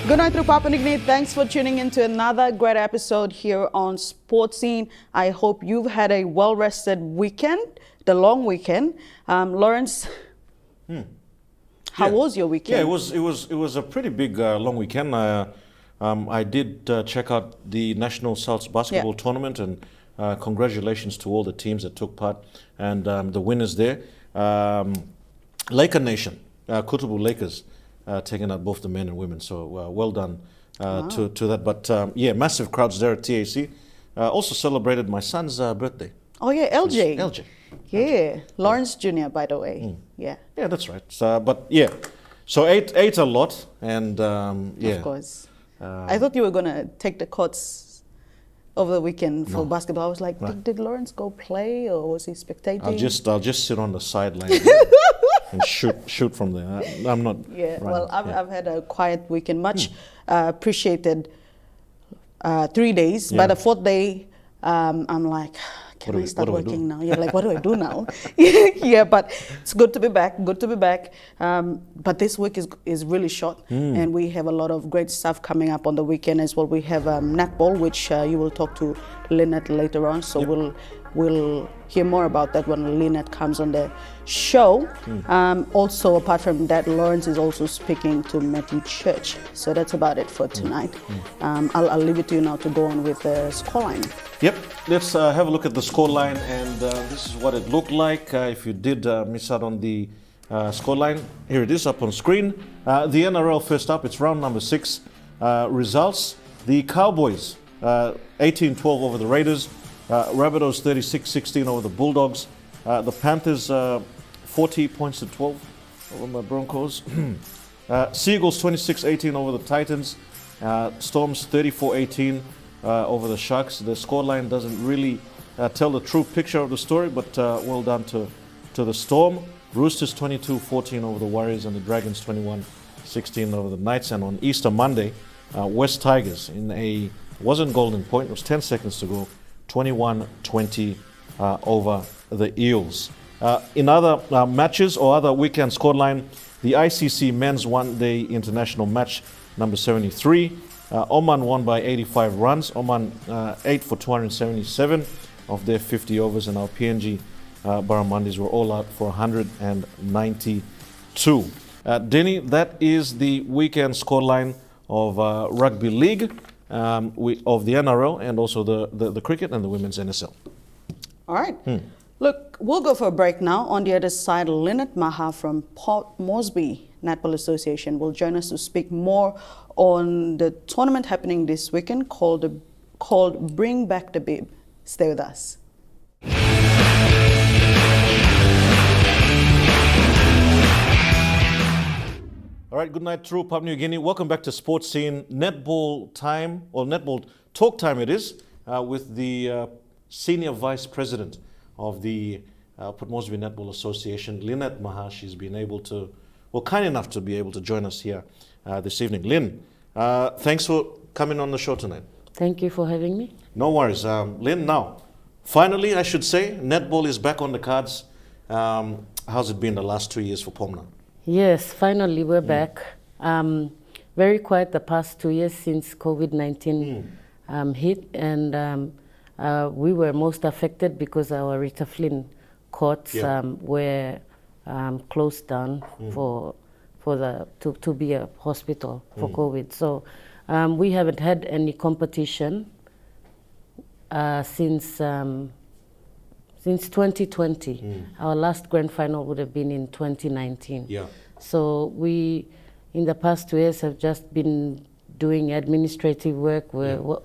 Good night through Papua New Guinea. Thanks for tuning in to another great episode here on Sports Scene. I hope you've had a well-rested weekend, the long weekend. Lawrence, how was your weekend? Yeah, it was a pretty big long weekend. I did check out the National Souths basketball tournament, and congratulations to all the teams that took part and the winners there. Laker Nation, Kutubu Lakers, taking out both the men and women. So well done to that. But yeah, massive crowds there at TAC. Also celebrated my son's birthday. Oh yeah, LJ. LJ. Yeah, Lawrence Jr. by the way. Yeah. Yeah, that's right. But yeah, so ate a lot, and yeah. Of course. I thought you were gonna take the courts over the weekend for basketball. I was like, did Lawrence go play or was he spectating? I'll just sit on the sideline and shoot from there. I'm not. Yeah. Well, I've had a quiet weekend. Much appreciated. 3 days. By the fourth day, I'm like, can I start working now? Yeah, like, what do I do now? Yeah, but it's good to be back. Good to be back. But this week is really short, and we have a lot of great stuff coming up on the weekend as well. We have netball, which you will talk to Lynette later on. So we'll hear more about that when Lynette comes on the show. Also, apart from that, Lawrence is also speaking to Matthew Church. So that's about it for tonight. I'll leave it to you now to go on with the scoreline. Yep, let's have a look at the scoreline, and this is what it looked like. If you did miss out on the scoreline, here it is up on screen. The NRL first up, it's round number 6. Results, the Cowboys 18-12 over the Raiders. Rabbitohs 36-16 over the Bulldogs. The Panthers 40 points to 12 over my Broncos. Seagulls 26-18 over the Titans. Storms 34-18 over the Sharks. The scoreline doesn't really tell the true picture of the story, but well done to the Storm. Roosters 22-14 over the Warriors, and the Dragons 21-16 over the Knights. And on Easter Monday, West Tigers wasn't Golden Point, it was 10 seconds to go, 21-20 over the Eels. In other matches or other weekend scoreline, the ICC Men's One-Day International Match number 73. Oman won by 85 runs. Oman 8 for 277 of their 50 overs, and our PNG Barramundis were all out for 192. Denny, that is the weekend scoreline of Rugby League. Of the NRL, and also the cricket and the women's NSL. All right. Look, we'll go for a break now. On the other side, Lynette Maha from Port Moresby Netball Association will join us to speak more on the tournament happening this weekend called Bring Back the Bib. Stay with us. All right, good night, true Papua New Guinea. Welcome back to Sports Scene. Netball time, or netball talk time it is, with the Senior Vice President of the Port Moresby Netball Association, Lynette Maha. She's been kind enough to be able to join us here this evening. Lynn, thanks for coming on the show tonight. Thank you for having me. No worries. Lynn, now, finally, I should say, netball is back on the cards. How's it been the last 2 years for Pomna? Yes, finally we're back. Very quiet the past 2 years since COVID-19 hit, and we were most affected because our Rita Flynn courts were closed down to be a hospital for COVID. So we haven't had any competition since 2020. Our last grand final would have been in 2019. Yeah. So we, in the past 2 years, have just been doing administrative work,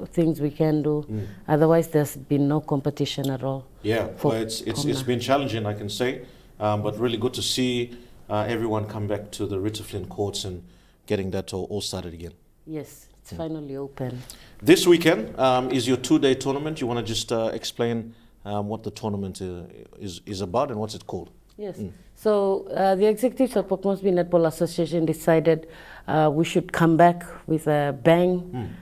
things we can do. Otherwise, there's been no competition at all. Yeah, well, it's been challenging, I can say, but really good to see everyone come back to the Rita Flynn courts and getting that all started again. Yes, it's finally open. This weekend is your 2-day tournament. You want to just explain what the tournament is about and what's it called? Yes. So the executives of Port Moresby Netball Association decided we should come back with a bang.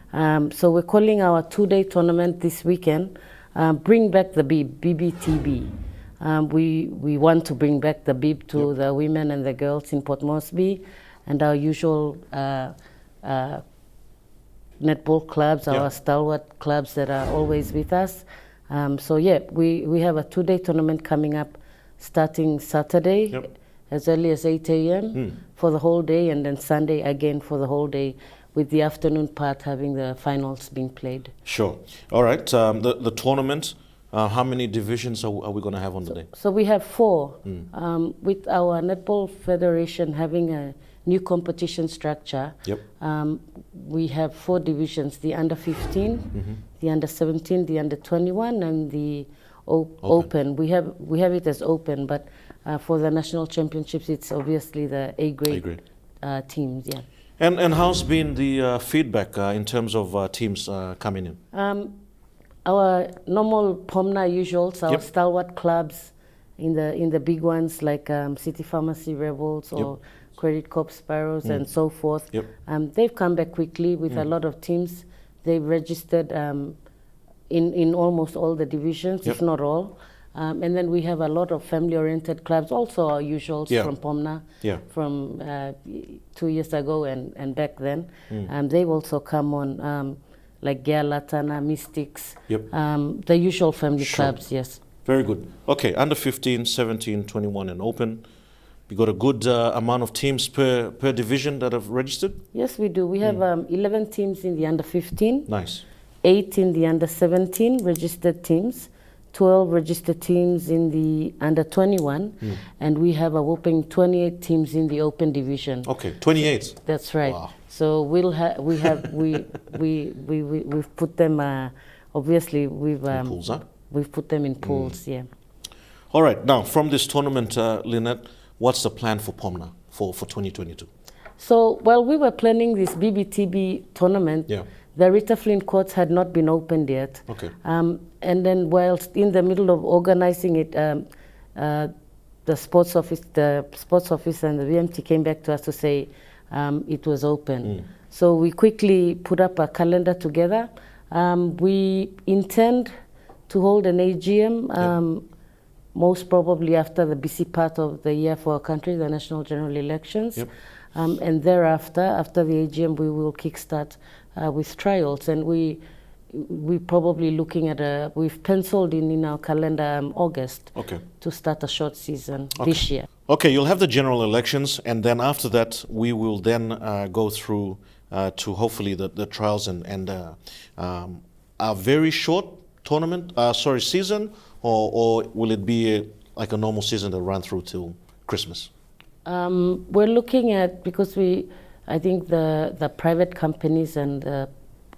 So we're calling our 2-day tournament this weekend, Bring Back the Bib, BBTB. We want to bring back the bib to the women and the girls in Port Moresby, and our usual netball clubs, Yeah. our stalwart clubs that are always with us. So yeah, we have a 2-day tournament coming up starting Saturday Yep. as early as 8 a.m. for the whole day, and then Sunday again for the whole day, with the afternoon part having the finals being played. Sure. All right. The tournament, how many divisions are we going to have on the day? So we have 4. With our Netball Federation having a new competition structure, Yep. we have 4 divisions: the under 15, the under 17, the under 21, and the open. We have it as open, but for the national championships, it's obviously the A grade. Teams. Yeah. And how's been the feedback in terms of teams coming in? Our normal Pomna usuals, our Yep. stalwart clubs in the big ones like City Pharmacy Rebels or Credit Corp Sparrows and so forth. Yep. They've come back quickly with a lot of teams. They've registered in almost all the divisions, Yep. if not all. And then we have a lot of family-oriented clubs, also our usuals Yeah. from Pomna, Yeah. from 2 years ago and back then. They've also come on, like Galatana, Mystics, Yep. the usual family Sure. clubs, yes. Very good. Okay, under 15, 17, 21 and open. We got a good amount of teams per division that have registered? Yes, we do. We have 11 teams in the under 15, Nice. 8 in the under 17 registered teams, 12 registered teams in the under 21, and we have a whopping 28 teams in the open division. Okay, 28. That's right. Wow. So we've put them. Obviously, Pools, huh? we've put them in pools. Yeah. All right, now from this tournament, Lynette, what's the plan for Pomna for 2022? So while we were planning this BBTB tournament, Yeah. the Rita Flynn courts had not been opened yet. Okay. And then whilst in the middle of organizing it, the sports office and the VMT came back to us to say it was open. So we quickly put up a calendar together. We intend to hold an AGM, most probably after the busy part of the year for our country, the national general elections. Yep. And thereafter, after the AGM, we will kickstart with trials. And we're probably looking at we've penciled in our calendar August Okay. to start a short season this year. Okay, you'll have the general elections, and then after that, we will then go through to hopefully the trials and a very short tournament, season, or will it be like a normal season that run through till Christmas? We're looking at, because I think the private companies and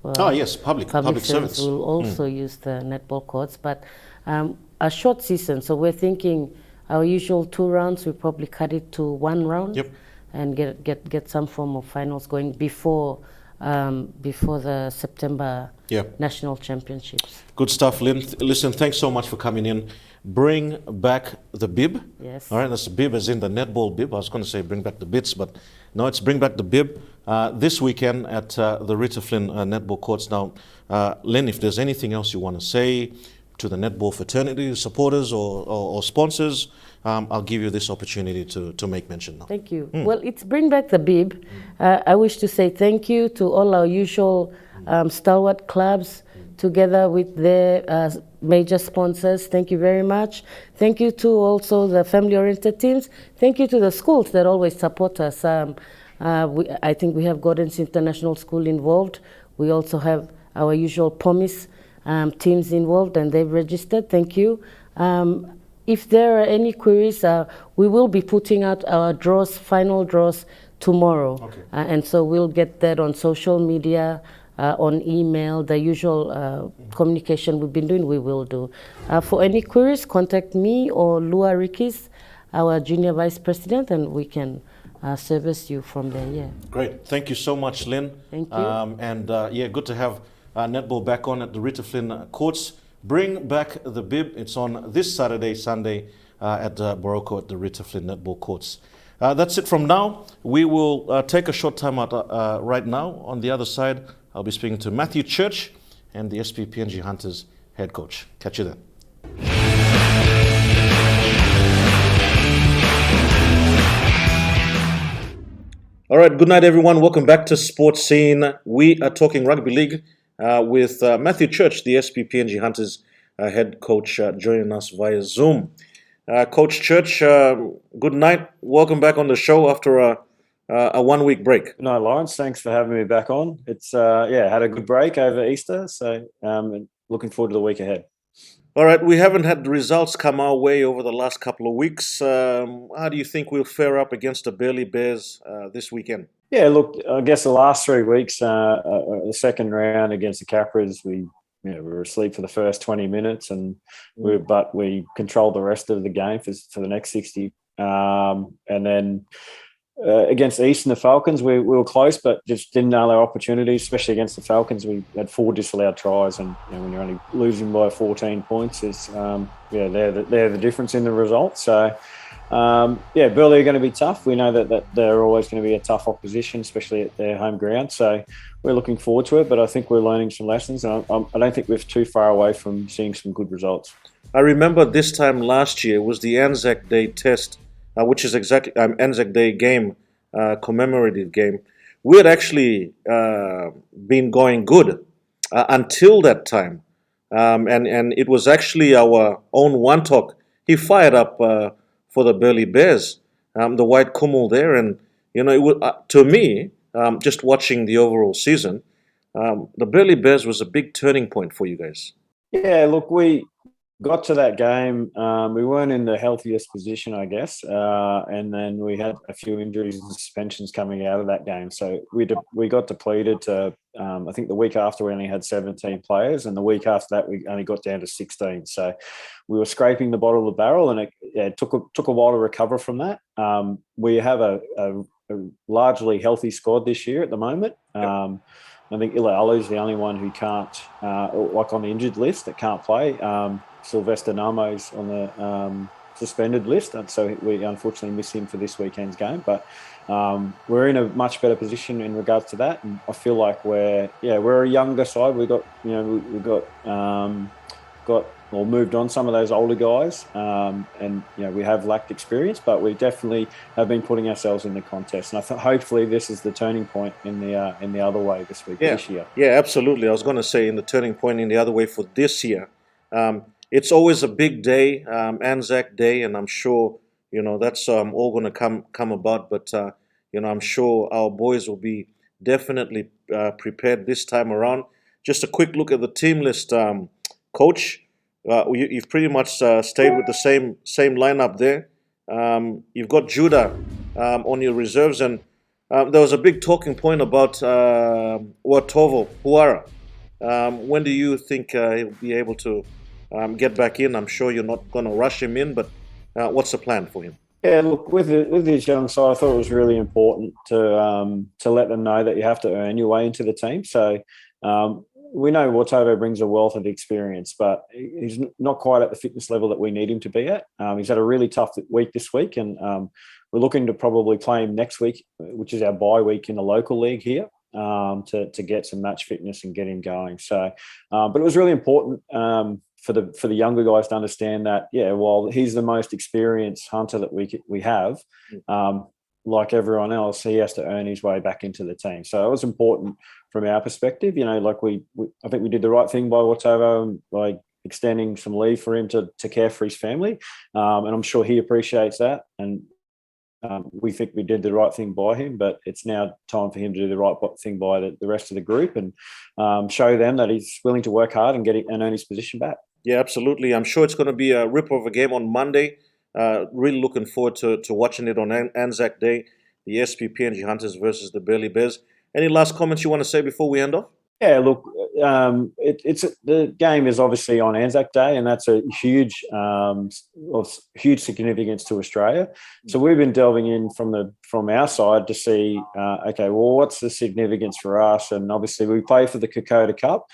Yes, public service service will also use the netball courts, but a short season. So we're thinking our usual 2 rounds, we probably cut it to 1 round. Yep. And get some form of finals going before the September national championships. Good stuff, Lynn. Listen, thanks so much for coming in. Bring back the bib. Yes. All right, that's the bib as in the netball bib. I was going to say bring back the bits, but no, it's bring back the bib this weekend at the Rita Flynn netball courts. Now, Lynn, if there's anything else you want to say to the netball fraternity supporters or sponsors, I'll give you this opportunity to make mention now. Thank you. Well, it's Bring Back the Bib. I wish to say thank you to all our usual stalwart clubs together with their major sponsors. Thank you very much. Thank you to also the family-oriented teams. Thank you to the schools that always support us. I think we have Gordon's International School involved. We also have our usual POMIS teams involved, and they've registered. Thank you. If there are any queries, we will be putting out our final draws tomorrow. Okay. And so we'll get that on social media, on email, the usual communication we've been doing, we will do. For any queries, contact me or Lua Rikis, our Junior Vice President, and we can service you from there, yeah. Great. Thank you so much, Lynn. Thank you. Good to have netball back on at the Rita Flynn courts. Bring back the bib. It's on this Saturday, Sunday at Boroko at the Rita Flynn netball courts. That's it from now. We will take a short time out right now. On the other side, I'll be speaking to Matthew Church and the SPPNG Hunters head coach. Catch you then. All right, good night, everyone. Welcome back to Sports Scene. We are talking rugby league with Matthew Church, the SPPNG Hunters head coach, joining us via Zoom. Coach Church, good night. Welcome back on the show after a 1 week break. No, Lawrence, thanks for having me back on. It's had a good break over Easter, so looking forward to the week ahead. All right, we haven't had the results come our way over the last couple of weeks. How do you think we'll fare up against the Burleigh Bears this weekend? Yeah, look, I guess the last 3 weeks, the second round against the Capras, we were asleep for the first 20 minutes, and we controlled the rest of the game for the next 60, and then. Against East and the Falcons, we were close, but just didn't know our opportunities, especially against the Falcons. We had 4 disallowed tries, and when you're only losing by 14 points, they're the difference in the result. So, Burleigh are going to be tough. We know that they're always going to be a tough opposition, especially at their home ground. So we're looking forward to it, but I think we're learning some lessons, and I don't think we're too far away from seeing some good results. I remember this time last year was the Anzac Day test, which is exactly Anzac Day game, commemorative game. We had actually been going good until that time, and it was actually our own Wantok. He fired up for the Burleigh Bears, the white Kummel there, and it was, to me, just watching the overall season, the Burleigh Bears was a big turning point for you guys. Yeah, look, we got to that game. We weren't in the healthiest position, I guess, and then we had a few injuries and suspensions coming out of that game. So we got depleted to, I think the week after we only had 17 players, and the week after that we only got down to 16. So we were scraping the bottom of the barrel, and it took a while to recover from that. We have a largely healthy squad this year at the moment. Yep. I think Ila'alu is the only one who can't, on the injured list, that can't play. Sylvester Namo's on the suspended list, and so we unfortunately miss him for this weekend's game. But we're in a much better position in regards to that, and I feel like we're a younger side. We got moved on some of those older guys, and we have lacked experience, but we definitely have been putting ourselves in the contest. And hopefully this is the turning point in the other way this year. Yeah, absolutely. I was going to say in the turning point in the other way for this year. It's always a big day, Anzac Day, and I'm sure that's all going to come about. But I'm sure our boys will be definitely prepared this time around. Just a quick look at the team list, Coach. You've pretty much stayed with the same lineup there. You've got Judah on your reserves, and there was a big talking point about Watovo Huara. When do you think he'll be able to get back in? I'm sure you're not going to rush him in, but what's the plan for him? Yeah, look, with his young side, I thought it was really important to let them know that you have to earn your way into the team. So we know Watovo brings a wealth of experience, but he's not quite at the fitness level that we need him to be at. He's had a really tough week this week, and we're looking to probably play him next week, which is our bye week in the local league here, to get some match fitness and get him going. So, but it was really important for the younger guys to understand that, while he's the most experienced hunter that we have, like everyone else, he has to earn his way back into the team. So it was important from our perspective. I think we did the right thing by Watovo by extending some leave for him to care for his family, and I'm sure he appreciates that. And we think we did the right thing by him, but it's now time for him to do the right thing by the rest of the group and show them that he's willing to work hard and earn his position back. Yeah, absolutely. I'm sure it's going to be a rip of a game on Monday. Really looking forward to watching it on Anzac Day, the SPPNG Hunters versus the Burleigh Bears. Any last comments you want to say before we end off? Yeah, look, the game is obviously on Anzac Day, and that's a huge significance to Australia. So we've been delving in from our side to see, what's the significance for us? And obviously we play for the Kokoda Cup.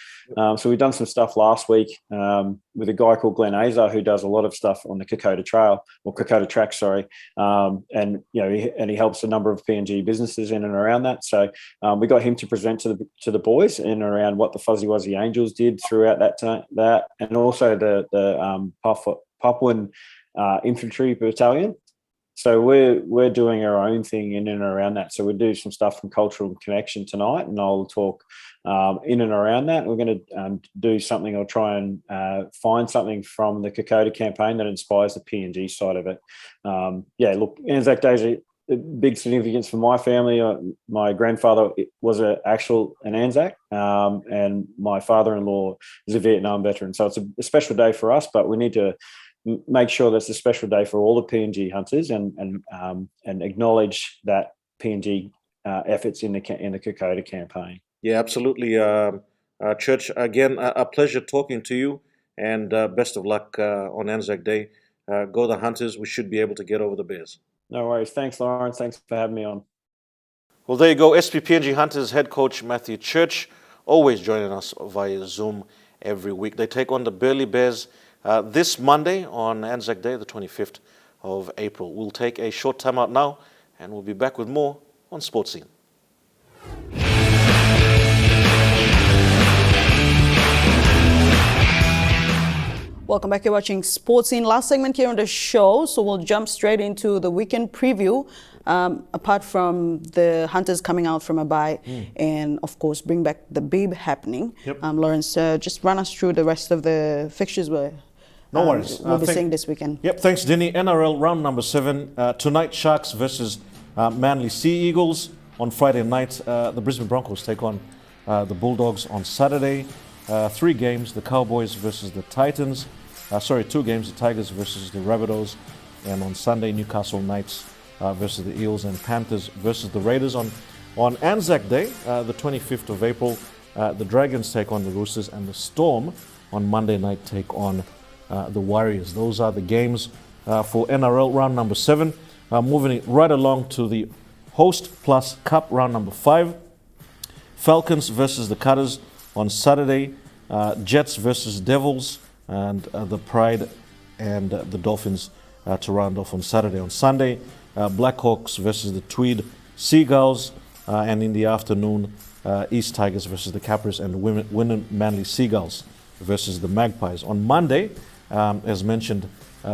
So we've done some stuff last week with a guy called Glenn Azar, who does a lot of stuff on the Kokoda Track, and he helps a number of PNG businesses in and around that. So we got him to present to the boys in and around what the Fuzzy Wuzzy Angels did throughout that, and also the Papuan Infantry Battalion. So we're doing our own thing in and around that. So we do some stuff from Cultural Connection tonight, and I'll talk in and around that. We're going to do something. I'll try and find something from the Kokoda campaign that inspires the PNG side of it. Look, Anzac Day is a big significance for my family. My grandfather was an Anzac, and my father-in-law is a Vietnam veteran. So it's a special day for us, but we need to make sure that's a special day for all the PNG hunters and acknowledge that PNG efforts in the Kokoda campaign. Yeah, absolutely. Church, again, a pleasure talking to you, and best of luck on Anzac Day. Go the Hunters. We should be able to get over the Bears. No worries. Thanks, Lawrence. Thanks for having me on. Well, there you go. SPPNG Hunters head coach Matthew Church, always joining us via Zoom every week. They take on the Burleigh Bears this Monday on Anzac Day, the 25th of April. We'll take a short time out now, and we'll be back with more on Sports Scene. Welcome back. You're watching Sports Scene. Last segment here on the show, so we'll jump straight into the weekend preview. Apart from the Hunters coming out from a bye and, of course, bring back the Beeb happening. Yep. Lawrence, just run us through the rest of the fixtures we'll be seeing this weekend. Yep, thanks, Denny. NRL round number 7. Tonight, Sharks versus Manly Sea Eagles. On Friday night, the Brisbane Broncos take on the Bulldogs. On Saturday, 3 games, the Cowboys versus the Titans. 2 games, the Tigers versus the Rabbitohs. And on Sunday, Newcastle Knights versus the Eels, and Panthers versus the Raiders. On Anzac Day, the 25th of April, the Dragons take on the Roosters, and the Storm on Monday night take on the Warriors. Those are the games for NRL round number 7. Moving right along to the Host Plus Cup round number 5. Falcons versus the Cutters on Saturday. Jets versus Devils, and the Pride and the Dolphins to round off on Saturday. On Sunday, Blackhawks versus the Tweed Seagulls, and in the afternoon, East Tigers versus the Capras, and Wynnum Manly Seagulls versus the Magpies. On Monday, as mentioned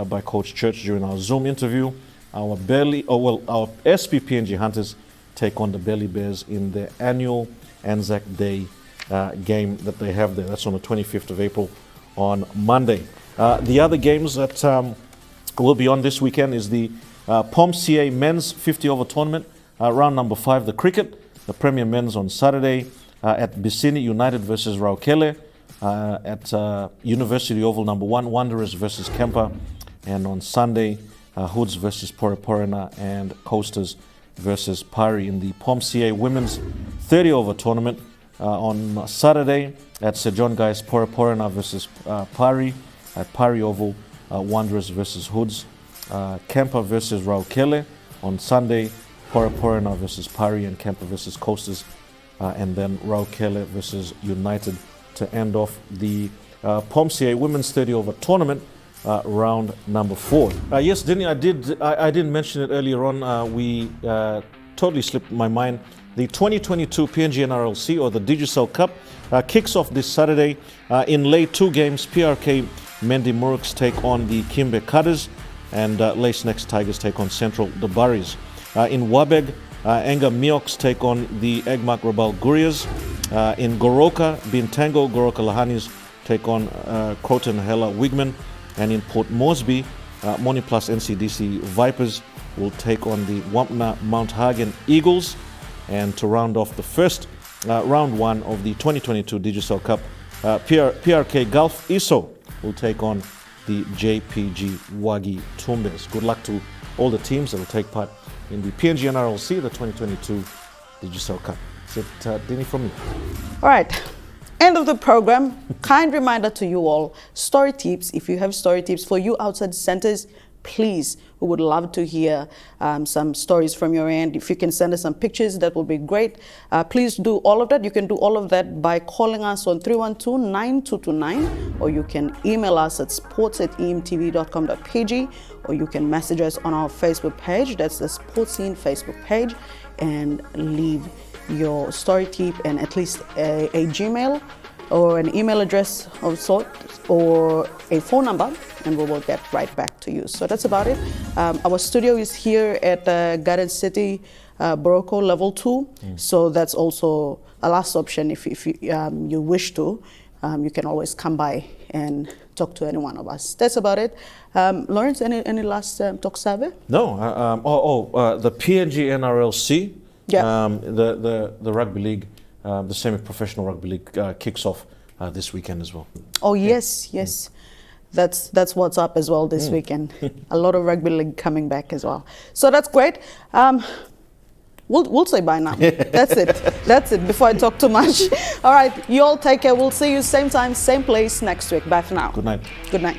by Coach Church during our Zoom interview, our SPPNG Hunters take on the Burleigh Bears in their annual Anzac Day game that they have there. That's on the 25th of April on Monday. The other games that will be on this weekend is the POMCA Men's 50-over tournament, round number 5, the cricket. The Premier Men's on Saturday at Bissini United versus Raukele. At University Oval number 1, Wanderers versus Kemper. And on Sunday, Hoods versus Poreporena and Coasters versus Pari in the POMCA Women's 30-over tournament. On Saturday at Sir John Guy's, Poreporena versus Pari. At Pari Oval, Wanderers versus Hoods. Kemper versus Raukele. On Sunday, Poreporena versus Pari and Kemper versus Coasters. And then Raukele versus United to end off the POMCA Women's 30-over tournament, round number 4. Yes, Denny, I didn't mention it earlier on. We totally slipped my mind. The 2022 PNG NRLC, or the Digicel Cup, kicks off this Saturday. In late 2 games, PRK Mendi Muruks take on the Kimbe Cutters, and Lace Next Tigers take on Central the Burries. In Wabeg, Enga Mioks take on the Egmak Rabal Gurias. In Goroka, Bintango Goroka Lahanis take on Croton Hela Wigman. And in Port Moresby, Moni Plus NCDC Vipers will take on the Wampna Mount Hagen Eagles. And to round off the first round 1 of the 2022 Digicel Cup, PRK Gulf ISO will take on the JPG Wagi Tumbes. Good luck to all the teams that will take part in the PNG NRLC, the 2022 Digicel Cup. That's it, Denny, from me. All right. End of the program. Kind reminder to you all, story tips. If you have story tips for you outside centers, please, we would love to hear some stories from your end. If you can send us some pictures, that would be great. Please do all of that. You can do all of that by calling us on 312-9229, or you can email us at sports@emtv.com.pg, or you can message us on our Facebook page. That's the Sports Scene Facebook page, and leave your story tip and at least a Gmail or an email address of sort or a phone number, and we will get right back to you. So that's about it. Our studio is here at Garden City, Boroko Level 2. So that's also a last option if you wish to. You can always come by and talk to any one of us. That's about it. Lawrence, any last talk survey? No. The PNG NRLC, the rugby league, the semi-professional rugby league kicks off this weekend as well. Oh yes. That's what's up as well this weekend. A lot of rugby league coming back as well. So that's great. We'll say bye now. That's it. Before I talk too much. All right, you all take care. We'll see you same time, same place next week. Bye for now. Good night. Good night.